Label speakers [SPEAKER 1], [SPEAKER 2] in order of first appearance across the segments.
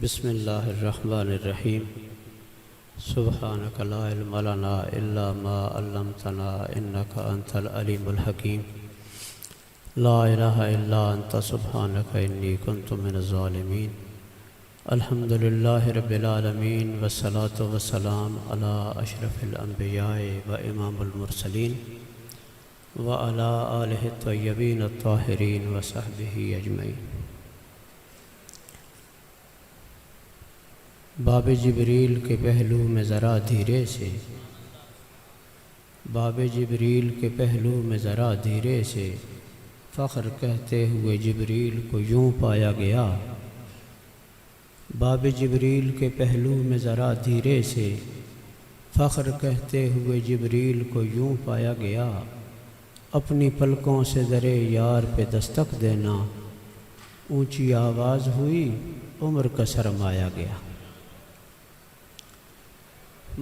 [SPEAKER 1] بسم اللہ الرحمن الرحیم سبحانک لا علم لنا الا ما علمتنا انک انت العلیم الحکیم لا الہ الا انت سبحانک انی کنت من الظالمین الحمد للہ رب العالمین والصلاة والسلام علی اشرف الانبیاء و امام المرسلین وعلی آلہ الطیبین الطاہرین وصحبہ اجمعین۔ باب جبریل کے پہلو میں ذرا دھیرے سے، باب جبریل کے پہلو میں ذرا دھیرے سے، فخر کہتے ہوئے جبریل کو یوں پایا گیا۔ باب جبریل کے پہلو میں ذرا دھیرے سے، فخر کہتے ہوئے جبریل کو یوں پایا گیا۔ اپنی پلکوں سے درِ یار پہ دستک دینا، اونچی آواز ہوئی عمر کا سرمایا گیا۔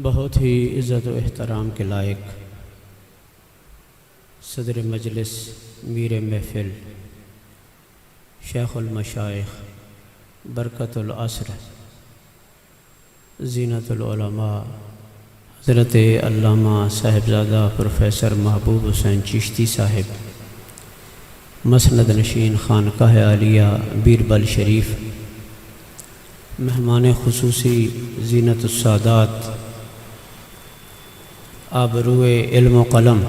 [SPEAKER 1] بہت ہی عزت و احترام کے لائق صدر مجلس میر محفل شیخ المشائخ برکت العصر زینت العلماء حضرت علامہ صاحبزادہ پروفیسر محبوب حسین چشتی صاحب، مسند نشین خانقاہ عالیہ بیربل شریف، مہمان خصوصی زینت السادات آبروئے علم و قلم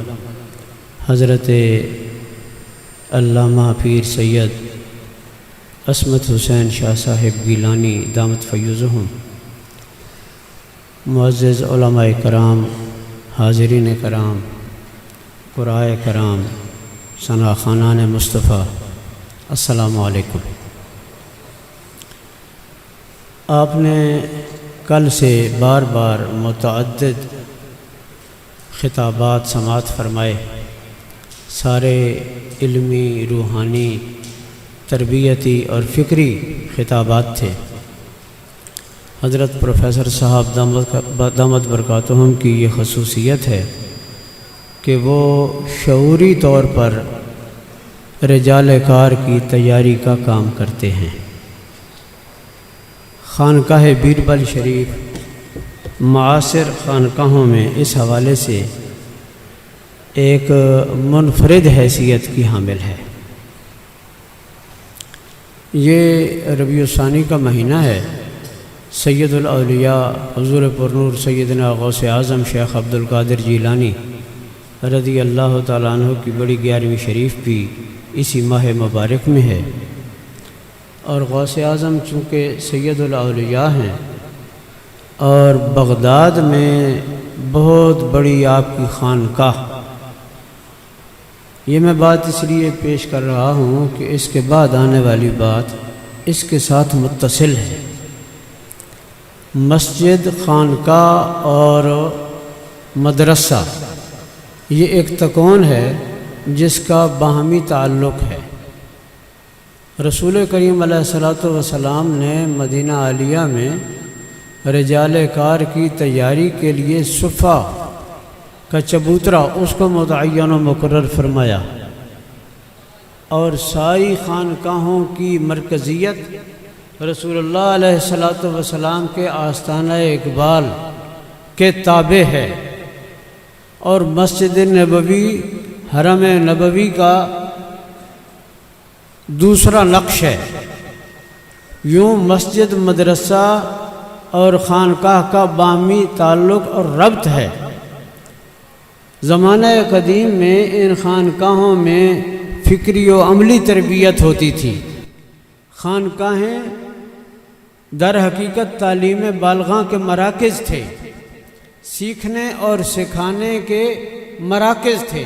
[SPEAKER 1] حضرت علامہ پیر سید عصمت حسین شاہ صاحب گیلانی دامت فیوزہم، معزز علماء کرام، حاضرین کرام، قرائے کرام، ثنا خانان مصطفیٰ، السلام علیکم۔ آپ نے کل سے بار بار متعدد خطابات سماعت فرمائے، سارے علمی، روحانی، تربیتی اور فکری خطابات تھے۔ حضرت پروفیسر صاحب دامت برکاتہم کی یہ خصوصیت ہے کہ وہ شعوری طور پر رجال کار کی تیاری کا کام کرتے ہیں۔ خانقاہ بیربل شریف معاصر خانقاہوں میں اس حوالے سے ایک منفرد حیثیت کی حامل ہے۔ یہ ربیع الثانی کا مہینہ ہے۔ سید الاولیاء حضور پرنور سیدنا غوث اعظم شیخ عبدالقادر جیلانی رضی اللہ تعالیٰ عنہ کی بڑی 11ویں شریف بھی اسی ماہ مبارک میں ہے، اور غوث اعظم چونکہ سید الاولیاء ہیں اور بغداد میں بہت بڑی آپ کی خانقاہ، یہ میں بات اس لیے پیش کر رہا ہوں کہ اس کے بعد آنے والی بات اس کے ساتھ متصل ہے۔ مسجد، خانقاہ اور مدرسہ یہ ایک تکون ہے جس کا باہمی تعلق ہے۔ رسول کریم علیہ الصلوۃ والسلام نے مدینہ عالیہ میں رجال کار کی تیاری کے لیے صفہ کا چبوترا اس کو متعین و مقرر فرمایا، اور ساری خانقاہوں کی مرکزیت رسول اللہ علیہ الصلوۃ والسلام کے آستانہ اقبال کے تابع ہے، اور مسجد نبوی حرم نبوی کا دوسرا نقش ہے۔ یوں مسجد، مدرسہ اور خانقاہ کا باہمی تعلق اور ربط ہے۔ زمانہ قدیم میں ان خانقاہوں میں فکری و عملی تربیت ہوتی تھی۔ خانقاہیں در حقیقت تعلیم بالغاں کے مراکز تھے، سیکھنے اور سکھانے کے مراکز تھے۔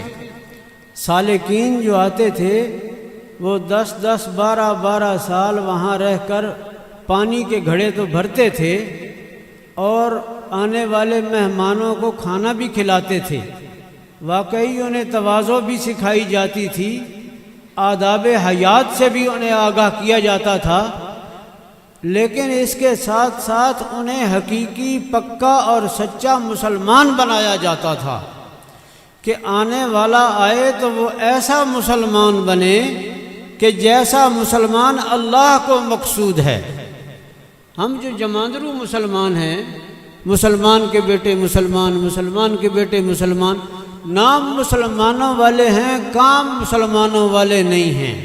[SPEAKER 1] سالکین جو آتے تھے وہ 10 12 سال وہاں رہ کر پانی کے گھڑے تو بھرتے تھے اور آنے والے مہمانوں کو کھانا بھی کھلاتے تھے۔ واقعی انہیں تواضع بھی سکھائی جاتی تھی، آداب حیات سے بھی انہیں آگاہ کیا جاتا تھا، لیکن اس کے ساتھ ساتھ انہیں حقیقی، پکا اور سچا مسلمان بنایا جاتا تھا کہ آنے والا آئے تو وہ ایسا مسلمان بنے کہ جیسا مسلمان اللہ کو مقصود ہے۔ ہم جو جماندرو مسلمان ہیں، مسلمان کے بیٹے مسلمان، مسلمان کے بیٹے مسلمان، نام مسلمانوں والے ہیں، کام مسلمانوں والے نہیں ہیں۔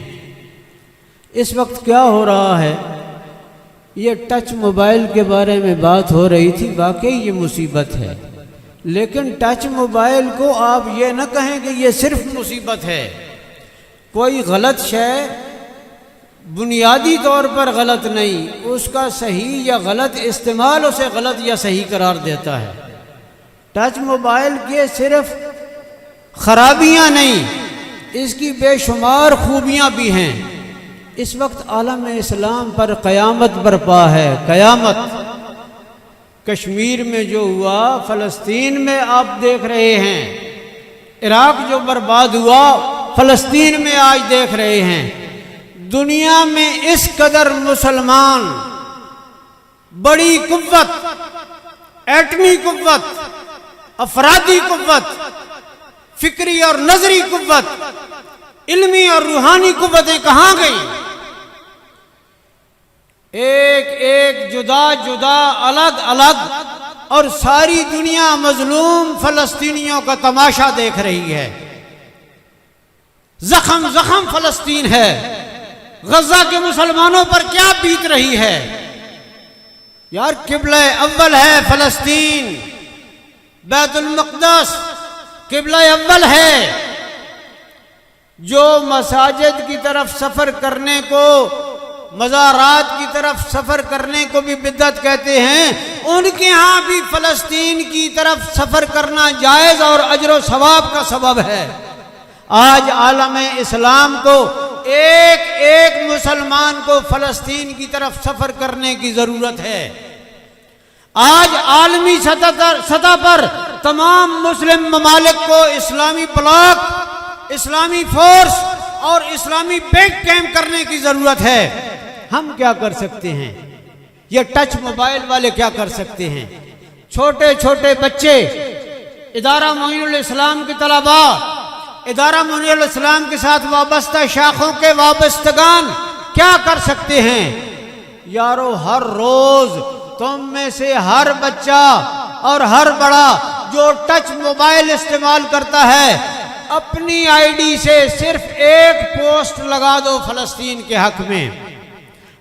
[SPEAKER 1] اس وقت کیا ہو رہا ہے؟ یہ ٹچ موبائل کے بارے میں بات ہو رہی تھی، واقعی یہ مصیبت ہے، لیکن ٹچ موبائل کو آپ یہ نہ کہیں کہ یہ صرف مصیبت ہے۔ کوئی غلط شے بنیادی طور پر غلط نہیں، اس کا صحیح یا غلط استعمال اسے غلط یا صحیح قرار دیتا ہے۔ ٹچ موبائل کے صرف خرابیاں نہیں، اس کی بے شمار خوبیاں بھی ہیں۔ اس وقت عالم اسلام پر قیامت برپا ہے، قیامت۔ کشمیر میں جو ہوا، فلسطین میں آپ دیکھ رہے ہیں، عراق جو برباد ہوا، فلسطین میں آج دیکھ رہے ہیں۔ دنیا میں اس قدر مسلمان بڑی قوت، ایٹمی قوت، افرادی قوت، فکری اور نظری قوت، علمی اور روحانی قوتیں کہاں گئیں؟ ایک ایک جدا جدا، الگ الگ، اور ساری دنیا مظلوم فلسطینیوں کا تماشا دیکھ رہی ہے۔ زخم زخم فلسطین ہے۔ غزہ کے مسلمانوں پر کیا بیت رہی ہے؟ یار قبلہ اول ہے فلسطین، بیت المقدس قبلہ اول ہے۔ جو مساجد کی طرف سفر کرنے کو، مزارات کی طرف سفر کرنے کو بھی بدعت کہتے ہیں، ان کے ہاں بھی فلسطین کی طرف سفر کرنا جائز اور اجر و ثواب کا سبب ہے۔ آج عالم اسلام کو، ایک ایک مسلمان کو فلسطین کی طرف سفر کرنے کی ضرورت ہے۔ آج عالمی سطح پر تمام مسلم ممالک کو اسلامی بلاک، اسلامی فورس اور اسلامی بیک کیمپ کرنے کی ضرورت ہے۔ ہم کیا کر سکتے ہیں؟ یہ ٹچ موبائل والے کیا کر سکتے ہیں؟ چھوٹے چھوٹے بچے، ادارہ معین الاسلام کے طلبا، ادارہ معین الاسلام کے ساتھ وابستہ شاخوں کے وابستگان کیا کر سکتے ہیں؟ یارو، ہر روز تم میں سے ہر بچہ اور ہر بڑا جو ٹچ موبائل استعمال کرتا ہے، اپنی آئی ڈی سے صرف ایک پوسٹ لگا دو فلسطین کے حق میں۔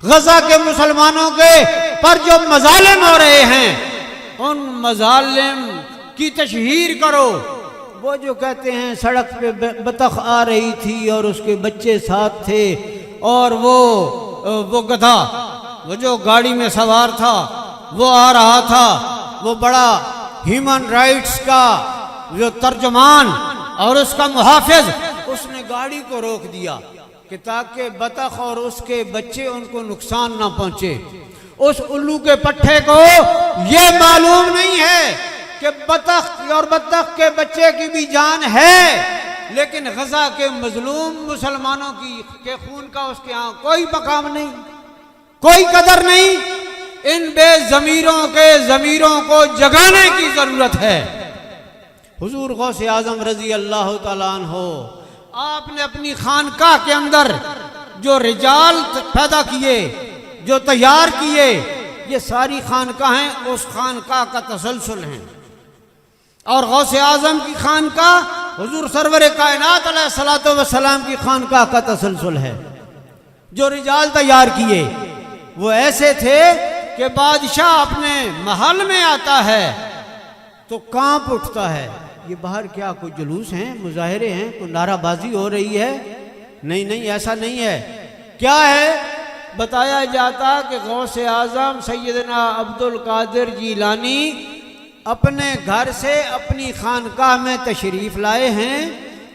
[SPEAKER 1] غزہ کے مسلمانوں کے پر جو مظالم ہو رہے ہیں، ان مظالم کی تشہیر کرو۔ وہ جو کہتے ہیں سڑک پہ بطخ آ رہی تھی اور اس کے بچے ساتھ تھے، اور وہ گدھا، وہ جو گاڑی میں سوار تھا، وہ آ رہا تھا، وہ بڑا ہیومن رائٹس کا جو ترجمان اور اس کا محافظ، اس نے گاڑی کو روک دیا کہ تاکہ بطخ اور اس کے بچے ان کو نقصان نہ پہنچے۔ اس الو کے پٹھے کو یہ معلوم نہیں ہے کہ بطخ اور بطخ کے بچے کی بھی جان ہے، لیکن غزہ کے مظلوم مسلمانوں کے خون کا اس کے ہاں کوئی مقام نہیں، کوئی قدر نہیں۔ ان بے ضمیروں کے ضمیروں کو جگانے کی ضرورت ہے۔ حضور غوث اعظم رضی اللہ تعالیٰ عنہ، آپ نے اپنی خانقاہ کے اندر جو رجال پیدا کیے، جو تیار کیے، یہ ساری خانقاہیں اس خانقاہ کا تسلسل ہیں۔ اور غوث اعظم کی خانقاہ حضور سرور کائنات علیہ الصلوۃ والسلام کی خانقاہ کا تسلسل ہے۔ جو رجال تیار کیے وہ ایسے تھے کہ بادشاہ اپنے محل میں آتا ہے تو کانپ اٹھتا ہے۔ یہ باہر کیا کوئی جلوس ہیں، مظاہرے ہیں، کوئی نعرہ بازی ہو رہی ہے؟ نہیں نہیں، ایسا نہیں ہے۔ کیا ہے؟ بتایا جاتا کہ غوث اعظم سیدنا عبد القادر جیلانی اپنے گھر سے اپنی خانقاہ میں تشریف لائے ہیں،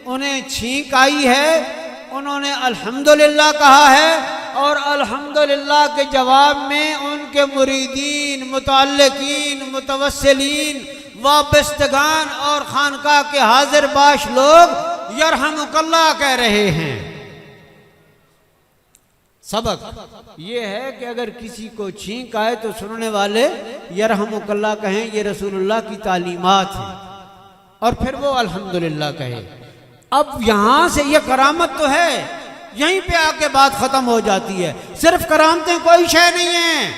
[SPEAKER 1] انہیں چھینک آئی ہے، انہوں نے الحمدللہ کہا ہے، اور الحمدللہ کے جواب میں ان کے مریدین، متعلقین، متوسلین، وابستگان اور خانقاہ کے حاضر باش لوگ یرحمک اللہ کہہ رہے ہیں۔ سبق یہ ہے کہ اگر کسی کو چھینک آئے تو سننے والے یرحمک اللہ کہیں، یہ رسول اللہ کی تعلیمات ہیں، اور پھر وہ الحمدللہ کہے۔ اب یہاں سے یہ کرامت تو ہے، یہیں پہ آ کے بات ختم ہو جاتی ہے۔ صرف کرامتیں کوئی شے نہیں ہیں۔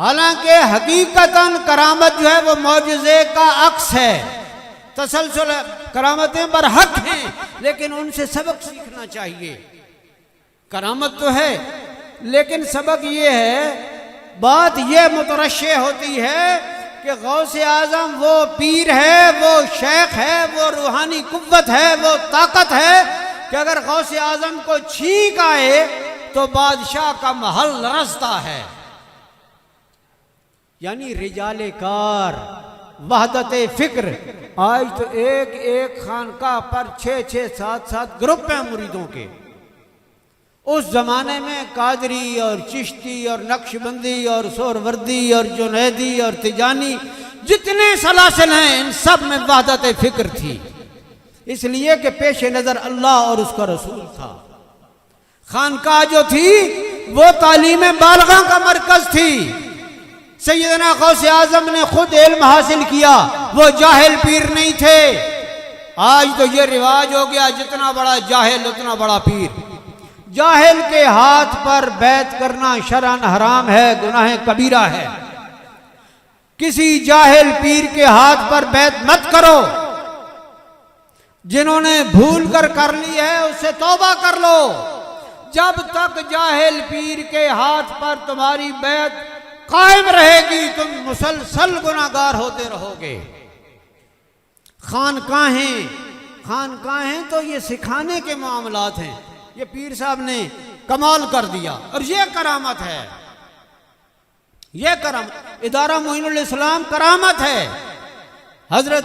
[SPEAKER 1] حالانکہ حقیقتاً کرامت جو ہے وہ معجزے کا عکس ہے، تسلسل کرامتیں برحق ہیں، لیکن ان سے سبق سیکھنا چاہیے۔ کرامت تو ہے لیکن سبق یہ ہے، بات یہ مترشح ہوتی ہے کہ غوث اعظم وہ پیر ہے، وہ شیخ ہے، وہ روحانی قوت ہے، وہ طاقت ہے کہ اگر غوث اعظم کو چھینک آئے تو بادشاہ کا محل لرزتا ہے۔ یعنی رجال کار، وحدت فکر۔ آج تو ایک ایک خانقاہ پر 6 7 گروپ ہیں مریدوں کے۔ اس زمانے میں قادری اور چشتی اور نقشبندی اور سہروردی اور جنیدی اور تجانی جتنے سلاسل ہیں، ان سب میں وحدت فکر تھی، اس لیے کہ پیش نظر اللہ اور اس کا رسول تھا۔ خانقاہ جو تھی وہ تعلیم بالغاں کا مرکز تھی۔ سیدنا غوث اعظم نے خود علم حاصل کیا، وہ جاہل پیر نہیں تھے۔ آج تو یہ رواج ہو گیا، جتنا بڑا جاہل اتنا بڑا پیر۔ جاہل کے ہاتھ پر بیعت کرنا شرعاً حرام ہے، گناہ کبیرہ ہے۔ کسی جاہل پیر کے ہاتھ پر بیعت مت کرو۔ جنہوں نے بھول کر لی ہے اس سے توبہ کر لو۔ جب تک جاہل پیر کے ہاتھ پر تمہاری بیعت قائم رہے گی تم مسلسل گناہگار ہوتے رہو گے۔ خانقاہیں تو یہ سکھانے کے معاملات ہیں۔ یہ پیر صاحب نے کمال کر دیا، اور یہ کرامت ہے، یہ کرامت۔ ادارہ معین الاسلام کرامت ہے۔ حضرت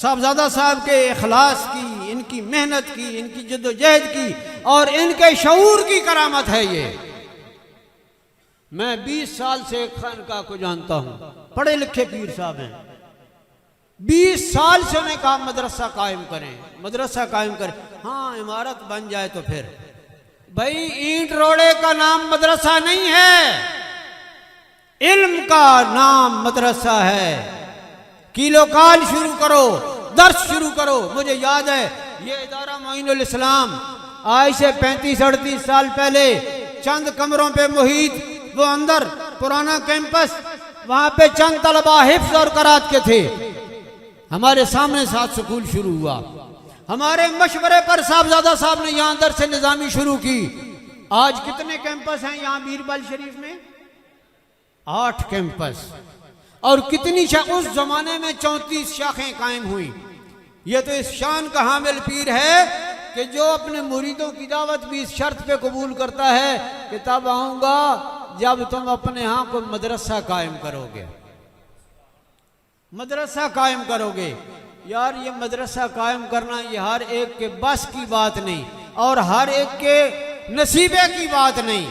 [SPEAKER 1] صاحبزادہ صاحب کے اخلاص کی، ان کی محنت کی، ان کی جد و جہد کی اور ان کے شعور کی کرامت ہے یہ۔ میں 20 سال سے ایک خانقاہ کو جانتا ہوں، پڑھے لکھے پیر صاحب ہیں۔ 20 سال سے انہیں کہا مدرسہ قائم کریں، مدرسہ قائم کریں۔ ہاں عمارت بن جائے تو پھر۔ بھائی اینٹ روڑے کا نام مدرسہ نہیں ہے، علم کا نام مدرسہ ہے۔ کیلو کال شروع کرو، درس شروع کرو۔ مجھے یاد ہے یہ ادارہ معین الاسلام آج سے 35-38 سال پہلے چند کمروں پہ محیط، وہ اندر پرانا کیمپس، وہاں پہ چند طلبہ حفظ اور قرات کے تھے۔ ہمارے سامنے 7 سکول شروع ہوا۔ ہمارے مشورے پر صاحبزادہ صاحب نے یہاں درس نظامی شروع کی۔ آج کتنے کیمپس ہیں یہاں بیربل شریف میں؟ 8 کیمپس، اور کتنی اس زمانے میں 34 شاخیں قائم ہوئی۔ یہ تو اس شان کا حامل پیر ہے کہ جو اپنے مریدوں کی دعوت بھی اس شرط پہ قبول کرتا ہے کہ تب آؤں گا جب تم اپنے ہاں کو مدرسہ قائم کرو گے، مدرسہ قائم کرو گے۔ یار یہ مدرسہ قائم کرنا یہ ہر ایک کے بس کی بات نہیں، اور ہر ایک کے نصیبے کی بات نہیں۔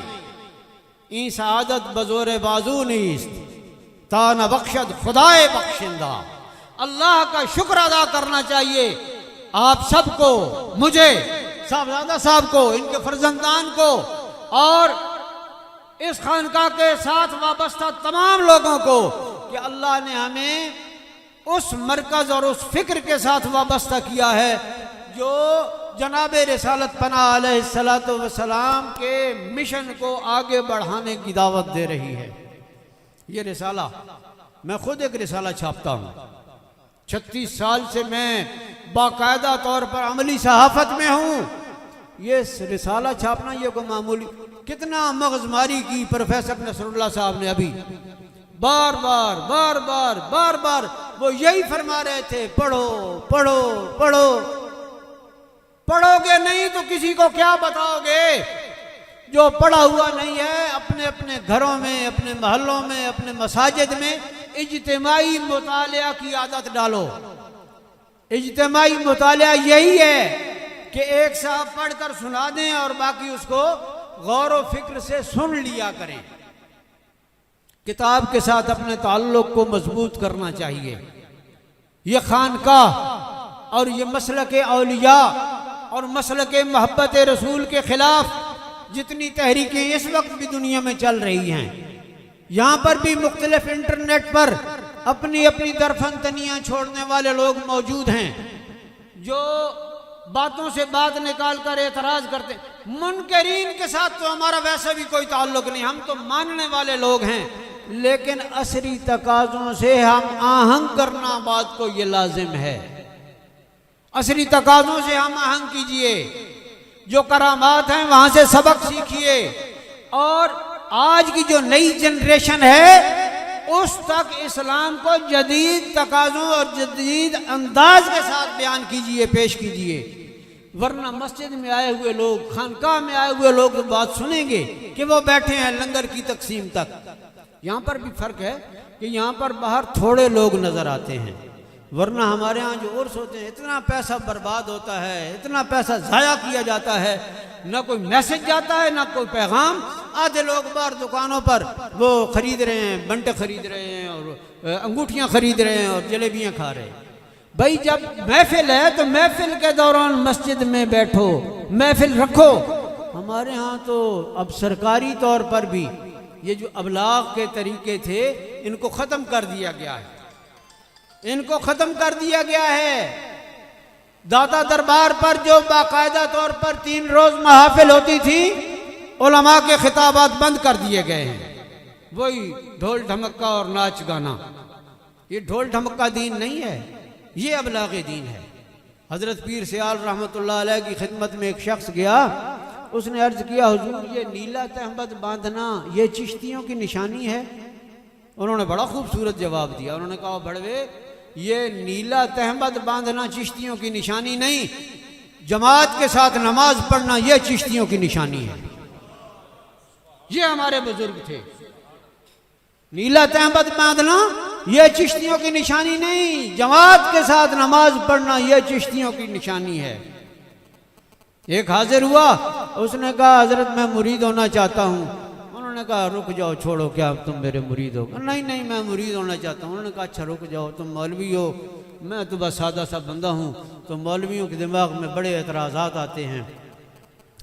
[SPEAKER 1] این سعادت بزور بازو نیست، تا نہ بخشد خدائے بخشندہ۔ اللہ کا شکر ادا کرنا چاہیے آپ سب کو، مجھے، صاحبزادہ صاحب کو، ان کے فرزندان کو، اور اس خانقاہ کے ساتھ وابستہ تمام لوگوں کو، کہ اللہ نے ہمیں اس مرکز اور اس فکر کے ساتھ وابستہ کیا ہے جو جناب رسالت پناہ علیہ السلام کے مشن کو آگے بڑھانے کی دعوت دے رہی ہے۔ یہ رسالہ، میں خود ایک رسالہ چھاپتا ہوں۔ 36 سال سے میں باقاعدہ طور پر عملی صحافت میں ہوں۔ یہ رسالہ چھاپنا یہ کوئی معمولی، کتنا مغز ماری کی پروفیسر نصر اللہ صاحب نے ابھی، بار بار وہ یہی فرما رہے تھے، پڑھو پڑھو پڑھو۔ پڑھو گے نہیں تو کسی کو کیا بتاؤ گے؟ جو پڑھا ہوا نہیں ہے اپنے اپنے گھروں میں، اپنے محلوں میں، اپنے مساجد میں اجتماعی مطالعہ کی عادت ڈالو۔ اجتماعی مطالعہ یہی ہے کہ ایک صاحب پڑھ کر سنا دیں اور باقی اس کو غور و فکر سے سن لیا کریں۔ کتاب کے ساتھ اپنے تعلق کو مضبوط کرنا چاہیے۔ یہ خانقاہ اور یہ مسلک اولیاء اور مسلک محبت رسول کے خلاف جتنی تحریکیں اس وقت بھی دنیا میں چل رہی ہیں، یہاں پر بھی مختلف انٹرنیٹ پر اپنی اپنی درفنتنیاں چھوڑنے والے لوگ موجود ہیں جو باتوں سے بات نکال کر اعتراض کرتے ہیں۔ منکرین کے ساتھ تو ہمارا ویسا بھی کوئی تعلق نہیں، ہم تو ماننے والے لوگ ہیں لیکن عصری تقاضوں سے ہم آہنگ کرنا بات کو یہ لازم ہے۔ عصری تقاضوں سے ہم آہنگ کیجئے، جو کرامات ہیں وہاں سے سبق سیکھیے، اور آج کی جو نئی جنریشن ہے اس تک اسلام کو جدید تقاضوں اور جدید انداز کے ساتھ بیان کیجئے، پیش کیجئے، ورنہ مسجد میں آئے ہوئے لوگ، خانقاہ میں آئے ہوئے لوگ بات سنیں گے کہ وہ بیٹھے ہیں لنگر کی تقسیم تک۔ یہاں پر بھی فرق ہے کہ یہاں پر باہر تھوڑے لوگ نظر آتے ہیں، ورنہ ہمارے ہاں جو عرس ہوتے ہیں اتنا پیسہ برباد ہوتا ہے، اتنا پیسہ ضائع کیا جاتا ہے، نہ کوئی میسج جاتا ہے نہ کوئی پیغام۔ آدھے لوگ باہر دکانوں پر وہ خرید رہے ہیں، بنٹے خرید رہے ہیں اور انگوٹھیاں خرید رہے ہیں اور جلیبیاں کھا رہے ہیں۔ بھائی جب محفل ہے تو محفل کے دوران مسجد میں بیٹھو، محفل رکھو۔ ہمارے ہاں تو اب سرکاری طور پر بھی یہ جو ابلاغ کے طریقے تھے ان کو ختم کر دیا گیا ہے، ان کو ختم کر دیا گیا ہے۔ داتا دربار پر جو باقاعدہ طور پر 3 روز محافل ہوتی تھی، علماء کے خطابات بند کر دیے گئے ہیں۔ وہی ڈھول ڈھمکا اور ناچ گانا، یہ ڈھول ڈھمکا دین نہیں ہے، یہ ابلاغ دین ہے۔ حضرت پیر سیال رحمۃ اللہ علیہ کی خدمت میں ایک شخص گیا، اس نے عرض کیا حضور یہ نیلا تہمت باندھنا یہ چشتیوں کی نشانی ہے؟ انہوں نے بڑا خوبصورت جواب دیا، انہوں نے کہا بڑوے یہ نیلا تہمت باندھنا چشتیوں کی نشانی نہیں، جماعت کے ساتھ نماز پڑھنا یہ چشتیوں کی نشانی ہے۔ یہ ہمارے بزرگ تھے، نیلا تہمت باندھنا یہ چشتیوں کی نشانی نہیں، جماعت کے ساتھ نماز پڑھنا یہ چشتیوں کی نشانی ہے۔ ایک حاضر ہوا، اس نے کہا حضرت میں مرید ہونا چاہتا ہوں۔ انہوں نے کہا رک جاؤ، چھوڑو، کیا تم میرے مرید ہو؟ نہیں نہیں میں مرید ہونا چاہتا ہوں۔ انہوں نے کہا اچھا رک جاؤ، تم مولوی ہو، میں تو بس سادہ سا بندہ ہوں، تو مولویوں کے دماغ میں بڑے اعتراضات آتے ہیں۔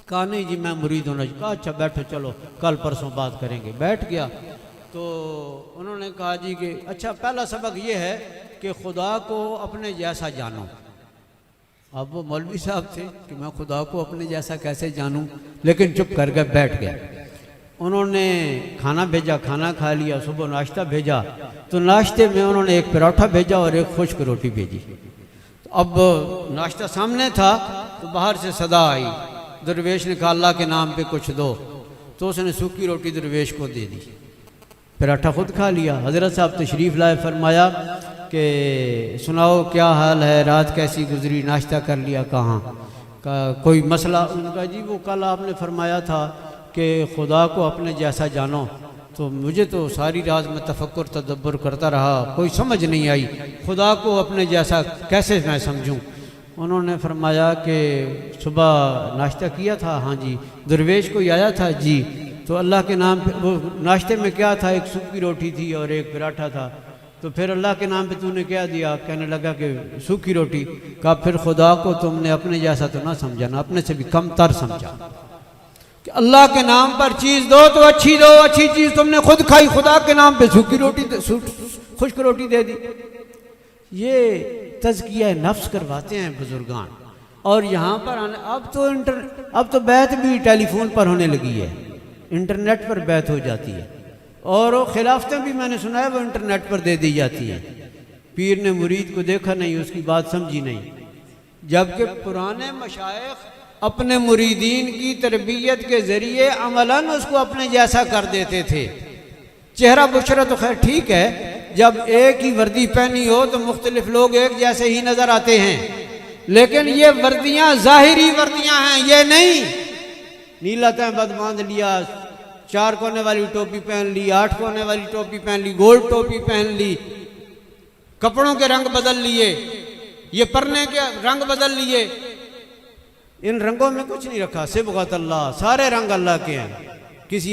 [SPEAKER 1] کہا نہیں جی میں مرید ہونا چاہتا ہوں۔ کہا اچھا بیٹھو، چلو کل پرسوں بات کریں گے۔ بیٹھ گیا تو انہوں نے کہا جی کہ اچھا پہلا سبق یہ ہے کہ خدا کو اپنے جیسا جانو۔ اب وہ مولوی صاحب تھے کہ میں خدا کو اپنے جیسا کیسے جانوں، لیکن چپ کر کے بیٹھ گئے۔ انہوں نے کھانا بھیجا، کھانا کھا لیا، صبح ناشتہ بھیجا، تو ناشتے میں انہوں نے ایک پراٹھا بھیجا اور ایک خشک روٹی بھیجی۔ اب ناشتہ سامنے تھا تو باہر سے صدا آئی، درویش نے کہا اللہ کے نام پہ کچھ دو، تو اس نے سوکھی روٹی درویش کو دے دی، پراٹھا خود کھا لیا۔ حضرت صاحب تشریف لائے، فرمایا کہ سناؤ کیا حال ہے، رات کیسی گزری، ناشتہ کر لیا کہاں، کوئی مسئلہ؟ ان کا جی وہ کل آپ نے فرمایا تھا کہ خدا کو اپنے جیسا جانو، تو مجھے تو ساری رات میں تفکر تدبر کرتا رہا، کوئی سمجھ نہیں آئی، خدا کو اپنے جیسا کیسے میں سمجھوں؟ انہوں نے فرمایا کہ صبح ناشتہ کیا تھا؟ ہاں جی۔ درویش کوئی آیا تھا؟ جی۔ تو اللہ کے نام پہ وہ ناشتے میں کیا تھا؟ ایک سوکھی روٹی تھی اور ایک پراٹھا تھا۔ تو پھر اللہ کے نام پہ تو نے کیا دیا؟ کہنے لگا کہ سوکھی روٹی۔ کہا پھر خدا کو تم نے اپنے جیسا تو نہ سمجھا، نہ اپنے سے بھی کم تر سمجھا، کہ اللہ کے نام پر چیز دو تو اچھی دو، اچھی چیز تم نے خود کھائی، خدا کے نام پہ سوکھی روٹی خشک روٹی دے دی۔ یہ تزکیہ نفس کرواتے ہیں بزرگان۔ اور یہاں پر اب تو بیعت بھی ٹیلی فون پر ہونے لگی ہے، انٹرنیٹ پر بیعت ہو جاتی ہے، اور وہ خلافتیں بھی میں نے سنا ہے وہ انٹرنیٹ پر دے دی جاتی ہیں۔ پیر نے مرید کو دیکھا نہیں، اس کی بات سمجھی نہیں، جبکہ پرانے مشائخ اپنے مریدین کی تربیت کے ذریعے عملاً اس کو اپنے جیسا کر دیتے تھے۔ چہرہ بشرہ تو خیر ٹھیک ہے، جب ایک ہی وردی پہنی ہو تو مختلف لوگ ایک جیسے ہی نظر آتے ہیں، لیکن یہ وردیاں ظاہری وردیاں ہیں، یہ نہیں نیلا تہمت باندھ لیا، 4 کونے والی ٹوپی پہن لی، 8 کونے والی ٹوپی پہن لی، گولڈ ٹوپی پہن لی، کپڑوں کے رنگ بدل لیے، یہ پرنے کے رنگ بدل لیے۔ ان رنگوں میں کچھ نہیں رکھا، صبغۃ اللہ، سارے رنگ اللہ کے ہیں، کسی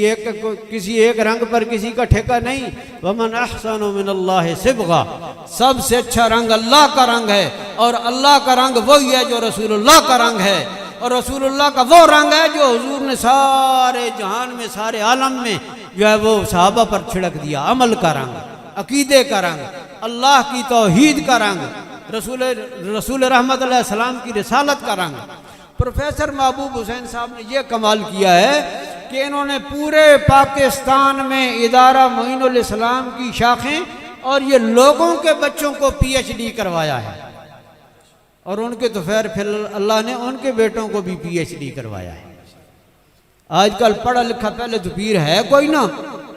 [SPEAKER 1] ایک رنگ پر کسی کا ٹھیکہ نہیں۔ وَمَنْ أَحْسَنُ مِنَ اللَّهِ صِبْغًا، سب سے اچھا رنگ اللہ کا رنگ ہے، اور اللہ کا رنگ وہی ہے جو رسول اللہ کا رنگ ہے، اور رسول اللہ کا وہ رنگ ہے جو حضور نے سارے جہان میں، سارے عالم میں جو ہے وہ صحابہ پر چھڑک دیا۔ عمل کا رنگ، عقیدے کا رنگ، اللہ کی توحید کا رنگ، رسول رحمت علیہ السلام کی رسالت کا رنگ۔ پروفیسر محبوب حسین صاحب نے یہ کمال کیا ہے کہ انہوں نے پورے پاکستان میں ادارہ معین الاسلام کی شاخیں اور یہ لوگوں کے بچوں کو پی ایچ ڈی کروایا ہے، اور ان کے تو خیر پھر اللہ نے ان کے بیٹوں کو بھی پی ایچ ڈی کروایا ہے۔ آج کل پڑھا لکھا پہلے تو پیر ہے کوئی نہ،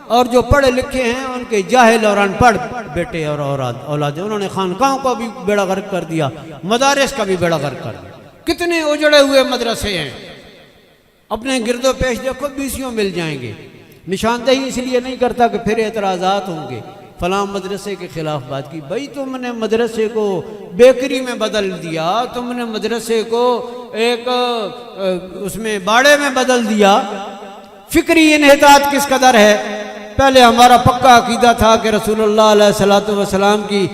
[SPEAKER 1] اور جو پڑھے لکھے ہیں ان کے جاہل اور ان پڑھ بیٹے اور اولاد، انہوں نے خانقاہوں کا بھی بیڑا غرق کر دیا، مدارس کا بھی بیڑا غرق کر دیا۔ کتنے اجڑے ہوئے مدرسے ہیں، اپنے گرد و پیش دیکھو بیسیوں مل جائیں گے۔ نشاندہی اس لیے نہیں کرتا کہ پھر اعتراضات ہوں گے، فلاں مدرسے کے خلاف بات کی۔ بھائی تم نے مدرسے کو بیکری میں بدل دیا، تم نے مدرسے کو ایک اس میں باڑے میں بدل دیا۔ فکری انحطاط کس قدر ہے۔ پہلے ہمارا پکا عقیدہ تھا کہ رسول اللہ علیہ السلام کی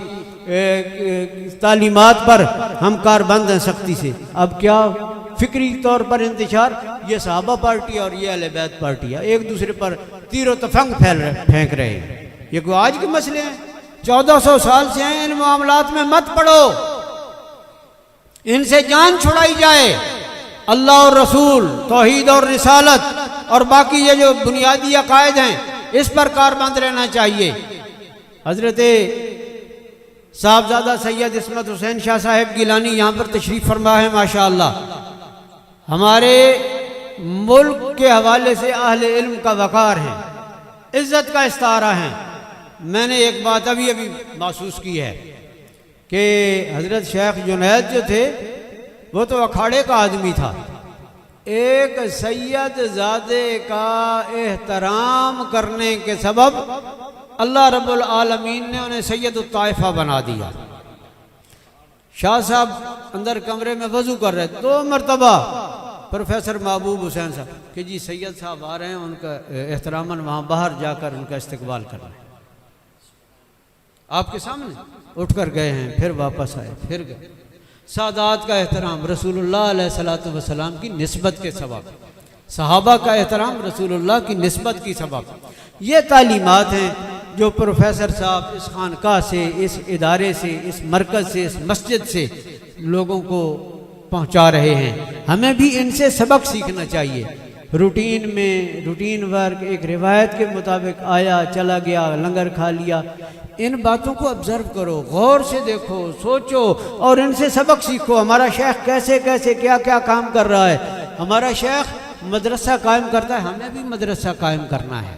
[SPEAKER 1] تعلیمات پر ہم کاربند ہیں سختی سے۔ اب کیا فکری طور پر انتشار، یہ صحابہ پارٹی اور یہ اہل بیت پارٹی ہے، ایک دوسرے پر تیر و تفنگ پھینک رہے ہیں۔ یہ کوئی آج کے مسئلے ہیں، 1400 سال سے ہیں، ان معاملات میں مت پڑو، ان سے جان چھڑائی جائے۔ اللہ اور رسول، توحید اور رسالت اور باقی یہ جو بنیادی عقائد ہیں اس پر کاربند رہنا چاہیے۔ حضرت صاحبزادہ سید عصمت حسین شاہ صاحب گیلانی یہاں پر تشریف فرما ہے، ماشاءاللہ۔ ہمارے ملک کے حوالے سے اہل علم کا وقار ہیں، عزت کا استعارہ ہیں۔ میں نے ایک بات ابھی محسوس کی ہے کہ حضرت شیخ جنید جو تھے وہ تو اکھاڑے کا آدمی تھا، ایک سید زادے کا احترام کرنے کے سبب اللہ رب العالمین نے انہیں سید الطائفہ بنا دیا۔ شاہ صاحب اندر کمرے میں وضو کر رہے، 2 مرتبہ پروفیسر محبوب حسین صاحب کہ جی سید صاحب آ رہے ہیں، ان کا احتراماً وہاں باہر جا کر ان کا استقبال کرنا ہے۔ آپ کے سامنے اٹھ کر گئے ہیں، پھر واپس آئے، پھر گئے۔ سادات کا احترام رسول اللہ علیہ السلام کی نسبت کے سبب، صحابہ کا احترام رسول اللہ کی نسبت کی سبب۔ یہ تعلیمات ہیں جو پروفیسر صاحب اس خانقاہ سے، اس ادارے سے، اس مرکز سے، اس مسجد سے لوگوں کو پہنچا رہے ہیں۔ ہمیں بھی ان سے سبق سیکھنا چاہیے۔ روٹین ورک ایک روایت کے مطابق آیا چلا گیا، لنگر کھا لیا، ان باتوں کو آبزرو کرو، غور سے دیکھو، سوچو اور ان سے سبق سیکھو۔ ہمارا شیخ کیسے کیا کام کر رہا ہے۔ ہمارا شیخ مدرسہ قائم کرتا ہے، ہمیں بھی مدرسہ قائم کرنا ہے۔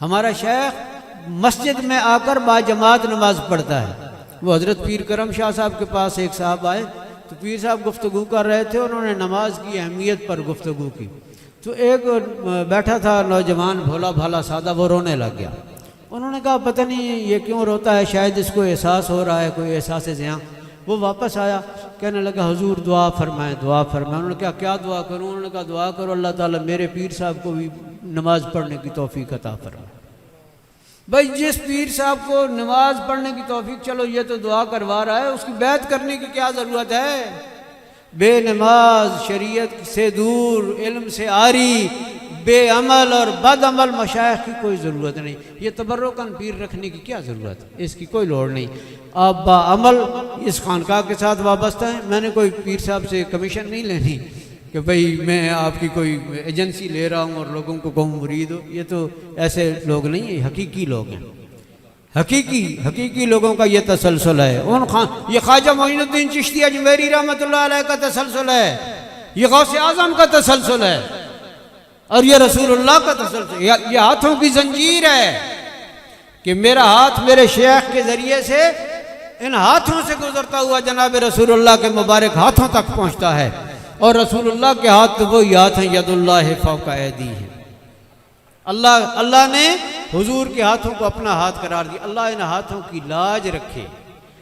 [SPEAKER 1] ہمارا شیخ مسجد میں آ کر باجماعت نماز پڑھتا ہے۔ وہ حضرت پیر کرم شاہ صاحب کے پاس ایک صاحب آئے تو پیر صاحب گفتگو کر رہے تھے، انہوں نے نماز کی اہمیت پر گفتگو کی، تو ایک بیٹھا تھا نوجوان بھولا بھالا سادہ، وہ رونے لگ گیا۔ انہوں نے کہا پتہ نہیں یہ کیوں روتا ہے، شاید اس کو احساس ہو رہا ہے، کوئی احساس زیاں۔ وہ واپس آیا، کہنے لگا حضور دعا فرمائیں دعا فرمائیں۔ انہوں نے کہا کیا دعا کروں؟ انہوں نے کہا دعا کرو اللہ تعالیٰ میرے پیر صاحب کو بھی نماز پڑھنے کی توفیق عطا فرمائے۔ بھائی جس پیر صاحب کو نماز پڑھنے کی توفیق، چلو یہ تو دعا کروا رہا ہے، اس کی بیعت کرنے کی کیا ضرورت ہے؟ بے نماز، شریعت سے دور، علم سے عاری، بے عمل اور بد عمل مشائخ کی کوئی ضرورت نہیں۔ یہ تبرکاً پیر رکھنے کی کیا ضرورت ہے؟ اس کی کوئی لوڑ نہیں۔ آپ با عمل اس خانقاہ کے ساتھ وابستہ ہیں۔ میں نے کوئی پیر صاحب سے کمیشن نہیں لینی کہ بھئی میں آپ کی کوئی ایجنسی لے رہا ہوں اور لوگوں کو کہوں مرید ہو۔ یہ تو ایسے لوگ نہیں ہیں، حقیقی لوگ ہیں۔ حقیقی لوگوں کا یہ تسلسل ہے۔ یہ خواجہ معین الدین چشتی اجمیری رحمۃ اللہ علیہ کا تسلسل ہے، یہ غوث اعظم کا تسلسل ہے، اور یہ رسول اللہ کا تسلسل۔ یہ ہاتھوں کی زنجیر ہے کہ میرا ہاتھ میرے شیخ کے ذریعے سے ان ہاتھوں سے گزرتا ہوا جناب رسول اللہ کے مبارک ہاتھوں تک پہنچتا ہے، اور رسول اللہ کے ہاتھ تو وہی ہاتھ ہیں ید اللہ فوق ایدیہم۔ اللہ نے حضور کے ہاتھوں کو اپنا ہاتھ قرار دیا۔ اللہ ان ہاتھوں کی لاج رکھے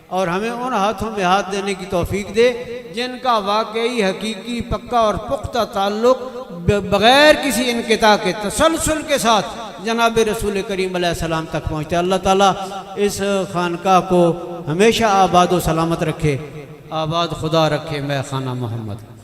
[SPEAKER 1] اور ہمیں ان ہاتھوں میں ہاتھ دینے کی توفیق دے جن کا واقعی حقیقی پکا اور پختہ تعلق بغیر کسی انقطاع کے تسلسل کے ساتھ جناب رسول کریم علیہ السلام تک پہنچتے۔ اللہ تعالیٰ اس خانقاہ کو ہمیشہ آباد و سلامت رکھے، آباد خدا رکھے میں خانہ محمد۔